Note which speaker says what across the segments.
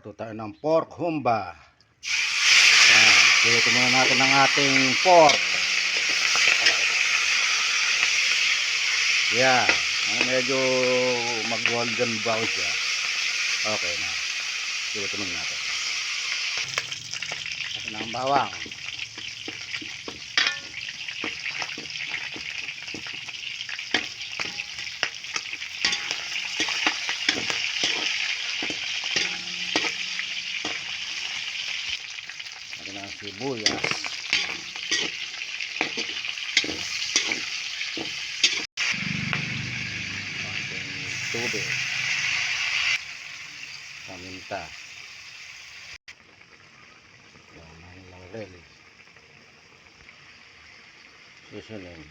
Speaker 1: Luto tayo ng pork humba. Yan. Luto muna natin ang ating pork. Yan. Medyo mag-golden brown siya. Okay na. Luto muna natin. At ng bawang. Ng sibuyas, konting tubig, paminta, laurel, seasoning,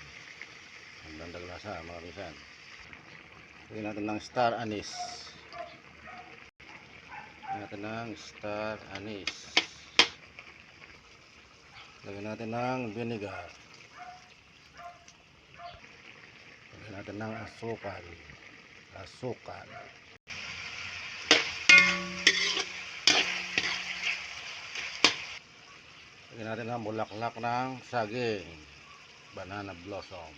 Speaker 1: ang dandag lasa mga bisan. Lagyan natin ng star anise. Lagyan natin ng vinegar. Lagyan natin ng asukal. Lagyan natin ng bulaklak ng saging, banana blossom,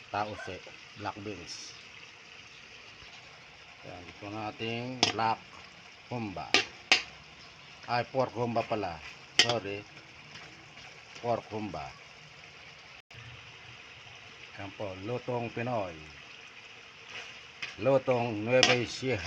Speaker 1: tause, black beans. Yan, ito nating black humba. Ay, pork humba pala. Sorry. Pork humba. Yan po, lutong Pinoy. Lutong Nueva Ecija.